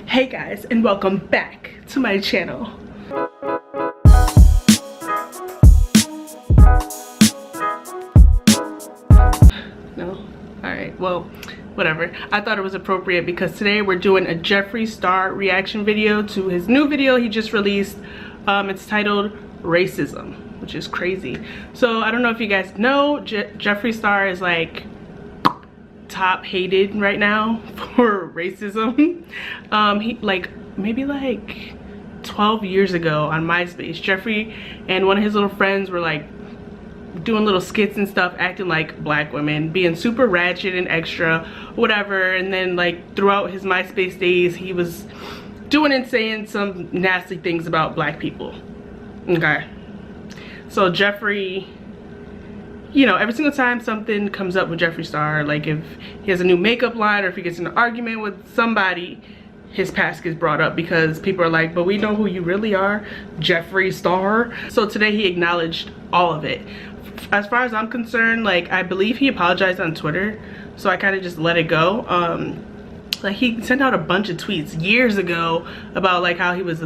Hey guys, and welcome back to my channel. No? Alright, well, whatever. I thought it was appropriate because today we're doing a Jeffree Star reaction video to his new video he just released. It's titled Racism, which is crazy. So I don't know if you guys know, Jeffree Star is like top hated right now for racism. He maybe like 12 years ago on MySpace, Jeffree and one of his little friends were like doing little skits and stuff, acting like black women, being super ratchet and extra, whatever. And then like throughout his MySpace days, he was doing and saying some nasty things about black people. Okay, so Jeffree, you know, every single time something comes up with Jeffree Star, like if he has a new makeup line or if he gets in an argument with somebody, his past gets brought up because people are like, but we know who you really are, Jeffree Star. So today he acknowledged all of it. As far as I'm concerned, like I believe he apologized on Twitter, so I kind of just let it go. Like he sent out a bunch of tweets years ago about like how he was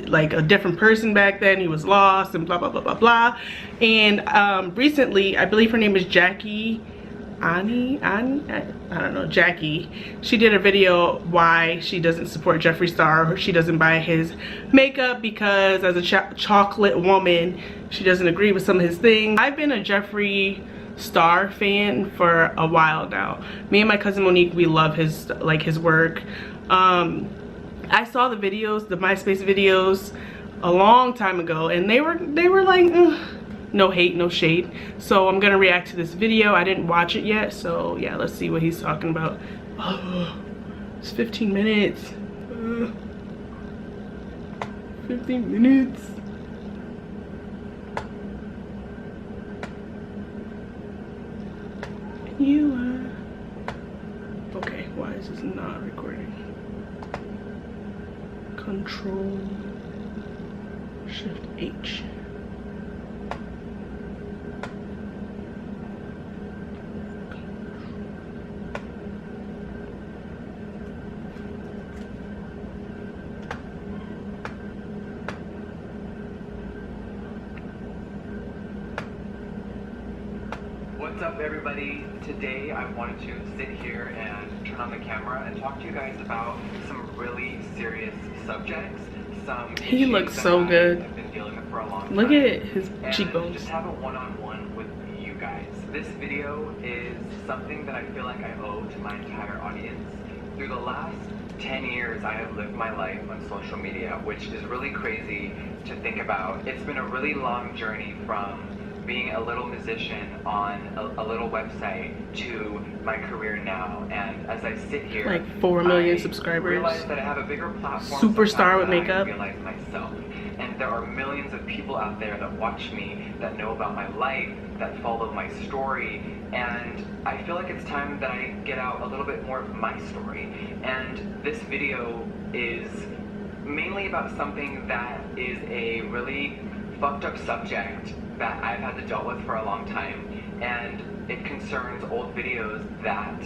like a different person back then, he was lost and blah blah blah blah blah. And recently, I believe her name is Jackie Ani, I don't know, Jackie. She did a video why she doesn't support Jeffree Star. She doesn't buy his makeup because as a chocolate woman, she doesn't agree with some of his things. I've been a Jeffree Star fan for a while now. Me and my cousin Monique, we love his work. I saw the videos, the MySpace videos, a long time ago, and they were like, no hate, no shade. So I'm gonna react to this video. I didn't watch it yet, so yeah, let's see what he's talking about. Oh, it's 15 minutes. 15 minutes. You are okay. Why is this not recording? Control Shift H. What's up everybody? Today I wanted to sit here and turn on the camera and talk to you guys about some really serious subjects. He looks so good. I've been dealing with for a long time. Look at his cheekbones. And just have a one-on-one with you guys. This video is something that I feel like I owe to my entire audience. Through the last 10 years I have lived my life on social media, which is really crazy to think about. It's been a really long journey from being a little musician on a little website to my career now, and as I sit here, like 4 million subscribers, I realize that I have a bigger platform, superstar with makeup. I realize myself, and there are millions of people out there that watch me, that know about my life, that follow my story, and I feel like it's time that I get out a little bit more of my story. And this video is mainly about something that is a really fucked up subject that I've had to deal with for a long time, and it concerns old videos that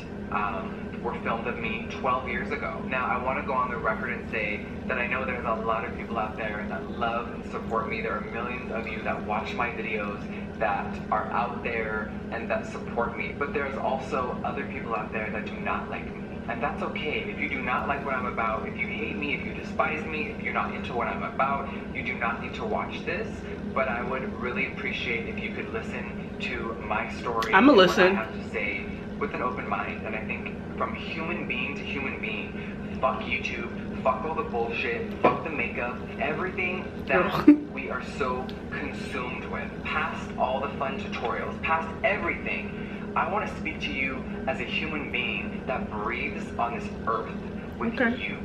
were filmed of me 12 years ago. Now I want to go on the record and say that I know there's a lot of people out there that love and support me. There are millions of you that watch my videos, that are out there and that support me, but there's also other people out there that do not like me. And that's okay. If you do not like what I'm about, if you hate me, if you despise me, if you're not into what I'm about, you do not need to watch this. But I would really appreciate if you could listen to my story. I'm gonna listen. What I have to say with an open mind. And I think from human being to human being, fuck YouTube, fuck all the bullshit, fuck the makeup, everything that we are so consumed with, past all the fun tutorials, past everything. I want to speak to you as a human being that breathes on this earth with you.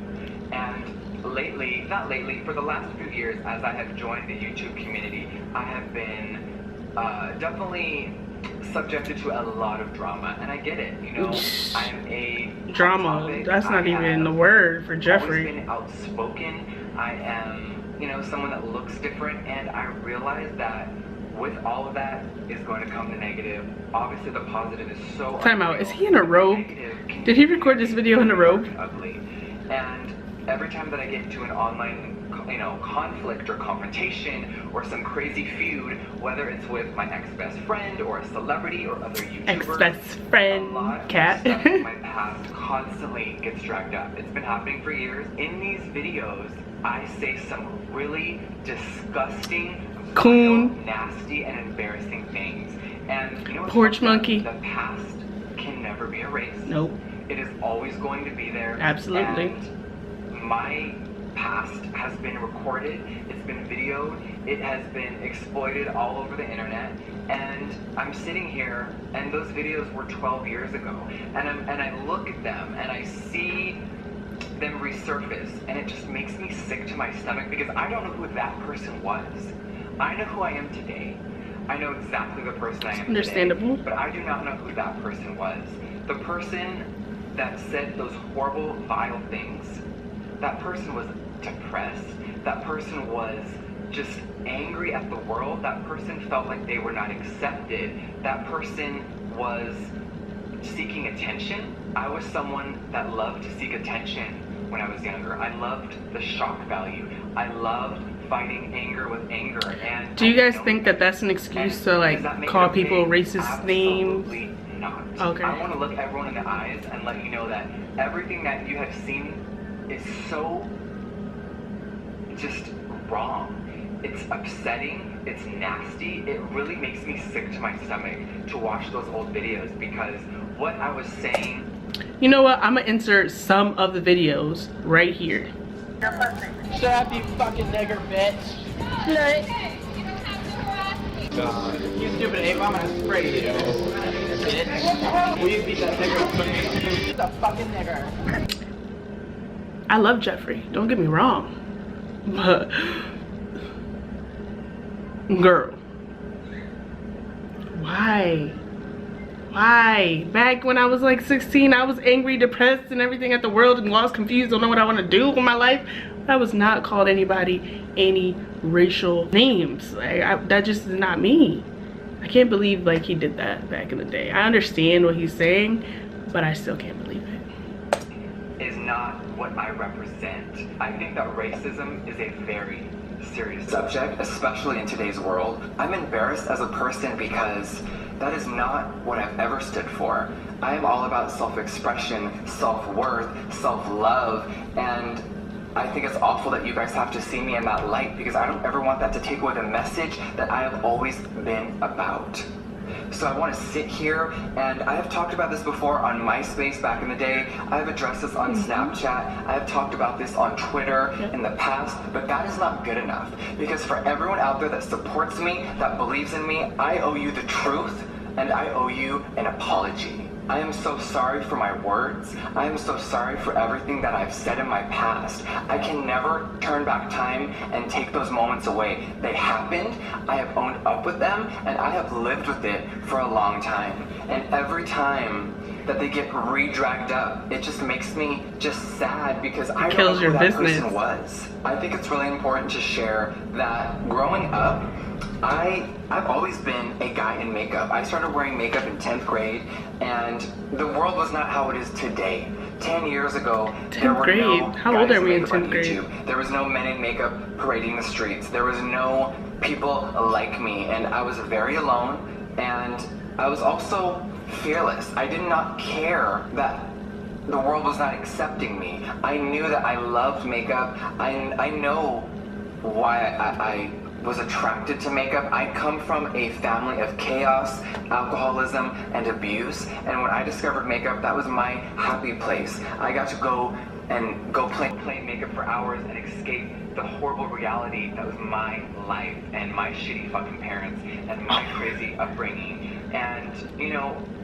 And lately, not lately, for the last few years, as I have joined the YouTube community, I have been definitely subjected to a lot of drama, and I get it. You know, I'm a drama. That's not even the word for Jeffree. I've always been outspoken. I am, you know, someone that looks different, and I realize that with all of that is going to come the negative. Obviously the positive is so time out. Is he in a robe? Did he record this video in a robe? Ugly. And every time that I get into an online, conflict or confrontation or some crazy feud, whether it's with my ex-best friend or a celebrity or other YouTubers, ex-best friend, a lot cat. of stuff in my past constantly gets dragged up. It's been happening for years. In these videos, I say some really disgusting, Coon, nasty, and embarrassing things. And you know what's porch monkey. The past can never be erased. Nope. It is always going to be there. Absolutely. And my past has been recorded, it's been videoed, it has been exploited all over the internet, and I'm sitting here and those videos were 12 years ago, and I look at them and I see them resurface, and it just makes me sick to my stomach because I don't know who that person was. I know who I am today. I know exactly the person I am Understandable. today, but I do not know who that person was. The person that said those horrible, vile things, that person was depressed, that person was just angry at the world, that person felt like they were not accepted, that person was seeking attention. I was someone that loved to seek attention when I was younger. I loved the shock value. I loved fighting anger with anger. And do you guys think that that's an excuse to like call people racist names? Absolutely not. Okay. I want to look everyone in the eyes and let you know that everything that you have seen is so just wrong. It's upsetting, it's nasty, it really makes me sick to my stomach to watch those old videos because what I was saying. You know what, I'm gonna insert some of the videos right here. Shut up, you fucking nigger bitch. God. You stupid ape, I'm gonna spray you. Bitch. Will you beat that nigger? She's a fucking nigger. I love Jeffree, don't get me wrong, but girl, why? Back when I was like 16, I was angry, depressed, and everything at the world and lost, confused, don't know what I want to do with my life. I was not called anybody any racial names. Like that just is not me. I can't believe like he did that back in the day. I understand what he's saying, but I still can't believe it. Is not what I represent. I think that racism is a very serious subject, especially in today's world. I'm embarrassed as a person because that is not what I've ever stood for. I am all about self-expression, self-worth, self-love, and I think it's awful that you guys have to see me in that light because I don't ever want that to take away the message that I have always been about. So I want to sit here, and I have talked about this before on MySpace back in the day. I have addressed this on Snapchat. I have talked about this on Twitter in the past, but that is not good enough. Because for everyone out there that supports me, that believes in me, I owe you the truth, and I owe you an apology. I am so sorry for my words. I am so sorry for everything that I've said in my past. I can never turn back time and take those moments away. They happened, I have owned up with them, and I have lived with it for a long time. And every time that they get re-dragged up, it just makes me just sad because I don't know who that person was. I think it's really important to share that growing up, I've always been a guy in makeup. I started wearing makeup in 10th grade, and the world was not how it is today. 10 years ago, there were no How old are we in 10th grade? There was no men in makeup parading the streets. There was no people like me, and I was very alone, and I was also fearless. I did not care that the world was not accepting me. I knew that I loved makeup. I know why I was attracted to makeup. I come from a family of chaos, alcoholism, and abuse, and when I discovered makeup, that was my happy place. I got to go play makeup for hours and escape the horrible reality that was my life and my shitty fucking parents and my crazy upbringing. And,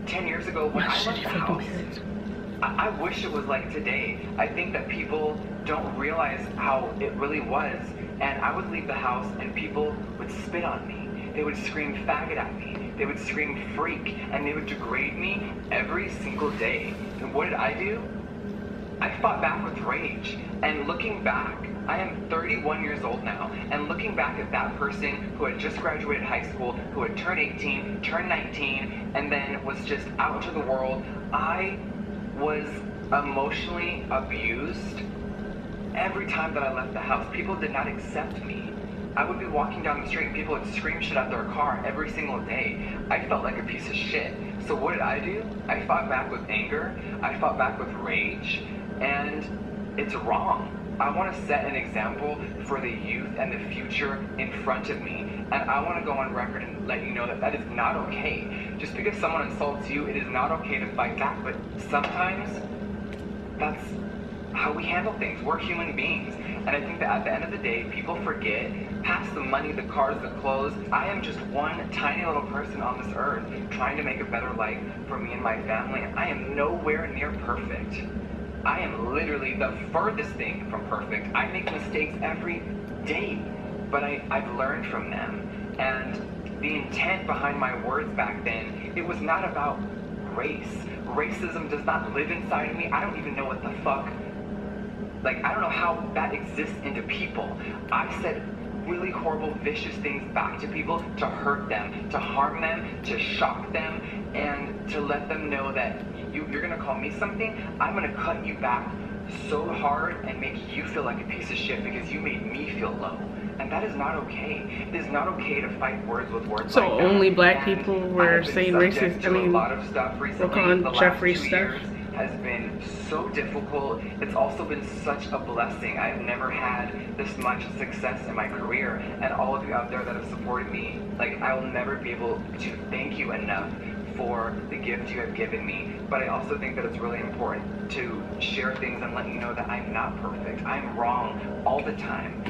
10 years ago when I left the house, I wish it was like today. I think that people don't realize how it really was. And I would leave the house and people would spit on me. They would scream faggot at me. They would scream freak. And they would degrade me every single day. And what did I do? I fought back with rage. And looking back, I am 31 years old now. And looking back at that person who had just graduated high school, who had turned 18, turned 19, and then was just out to the world, I was emotionally abused every time that I left the house, people did not accept me. I would be walking down the street and people would scream shit out their car every single day. I felt like a piece of shit. So what did I do? I fought back with anger. I fought back with rage. And it's wrong. I want to set an example for the youth and the future in front of me. And I want to go on record and let you know that that is not okay. Just because someone insults you, it is not okay to fight back. But sometimes that's how we handle things. We're human beings. And I think that at the end of the day, people forget, past the money, the cars, the clothes, I am just one tiny little person on this earth trying to make a better life for me and my family. And I am nowhere near perfect. I am literally the furthest thing from perfect. I make mistakes every day, but I've learned from them. And the intent behind my words back then, it was not about race. Racism does not live inside of me. I don't even know what the fuck, like, I don't know how that exists into people. I said really horrible, vicious things back to people to hurt them, to harm them, to shock them, and to let them know that you're gonna call me something, I'm gonna cut you back so hard and make you feel like a piece of shit because you made me feel low. And that is not okay. It is not okay to fight words with words so like that. Only black people were saying racist. I mean, a lot of stuff recently. we're calling Jeffree stuff. Years has been so difficult. It's also been such a blessing. I've never had this much success in my career, and all of you out there that have supported me, like, I will never be able to thank you enough for the gift you have given me. But I also think that it's really important to share things and let you know that I'm not perfect. I'm wrong all the time.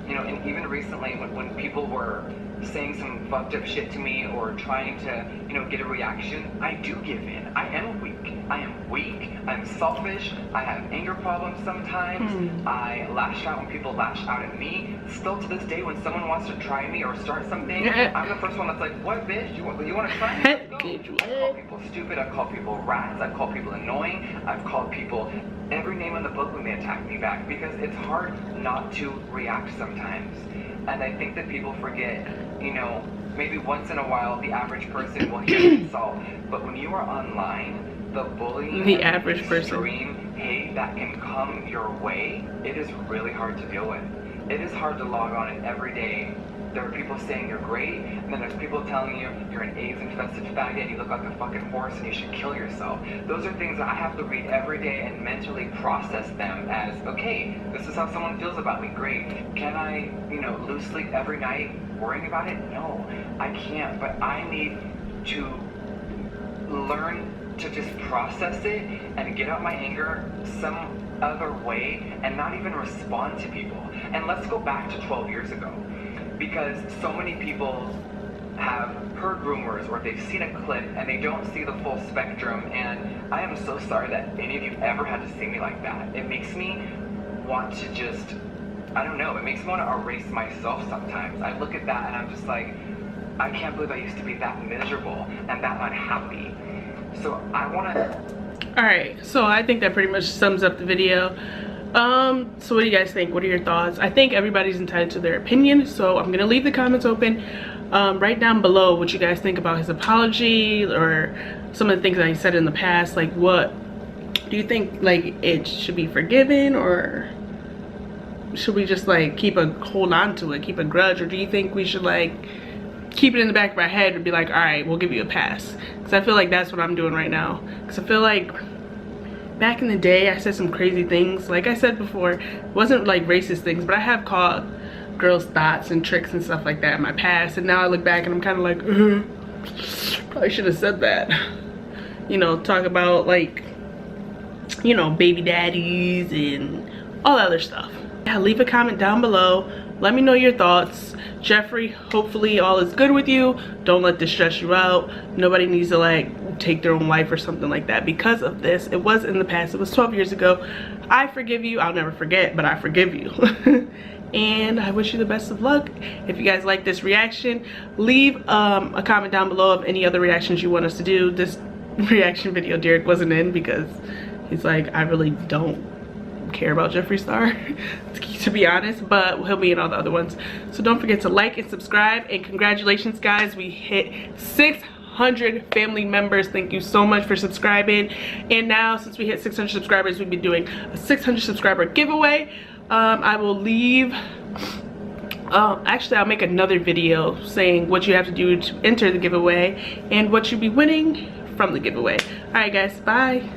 You know, and even recently when people were saying some fucked up shit to me or trying to, you know, get a reaction, I do give in. I am weak. I am weak. I'm selfish. I have anger problems sometimes. I lash out when people lash out at me. Still to this day, when someone wants to try me or start something, I'm the first one that's like, what, bitch? You want to try me? Let's go. I call people stupid. I call people rats. I call people annoying. I've called people every name in the book when they attack me back, because it's hard not to react sometimes. And I think that people forget, you know, maybe once in a while the average person will hear an insult, but when you are online, the bullying, the average extreme hate that can come your way, it is really hard to deal with. It is hard to log on and every day there are people saying you're great, and then there's people telling you you're an AIDS-infested faggot and you look like a fucking horse and you should kill yourself. Those are things that I have to read every day and mentally process them as, okay, this is how someone feels about me, great. Can I, you know, lose sleep every night worrying about it? No, I can't, but I need to learn to just process it and get out my anger some other way and not even respond to people. And let's go back to 12 years ago. Because so many people have heard rumors or they've seen a clip and they don't see the full spectrum, and I am so sorry that any of you ever had to see me like that. It makes me want to just, I don't know, it makes me want to erase myself sometimes. I look at that and I'm just like, I can't believe I used to be that miserable and that unhappy. So I want to... Alright, so I think that pretty much sums up the video. So what do you guys think? What are your thoughts? I think everybody's entitled to their opinion, so I'm gonna leave the comments open. Write down below what you guys think about his apology or some of the things that he said in the past. Like, what do you think, like, it should be forgiven, or should we just like hold on to it, keep a grudge, or do you think we should like keep it in the back of our head and be like, all right, we'll give you a pass? Because I feel like that's what I'm doing right now. Because I feel like back in the day I said some crazy things. Like I said before, it wasn't like racist things, but I have called girls thoughts and tricks and stuff like that in my past, and now I look back and I'm kind of like, probably should have said that. You know, talk about like, you know, baby daddies and all that other stuff. Yeah, leave a comment down below. Let me know your thoughts. Jeffree, hopefully all is good with you. Don't let this stress you out. Nobody needs to like take their own life or something like that because of this. It was in the past. It was 12 years ago. I forgive you. I'll never forget, but I forgive you. And I wish you the best of luck. If you guys like this reaction, leave a comment down below of any other reactions you want us to do. This reaction video Derek wasn't in because he's like, I really don't care about Jeffree Star, to be honest, but he'll be in all the other ones. So don't forget to like and subscribe, and congratulations guys, we hit 600 family members. Thank you so much for subscribing. And now since we hit 600 subscribers, we'll be doing a 600 subscriber giveaway. I will leave, actually I'll make another video saying what you have to do to enter the giveaway and what you'll be winning from the giveaway. All right guys, bye.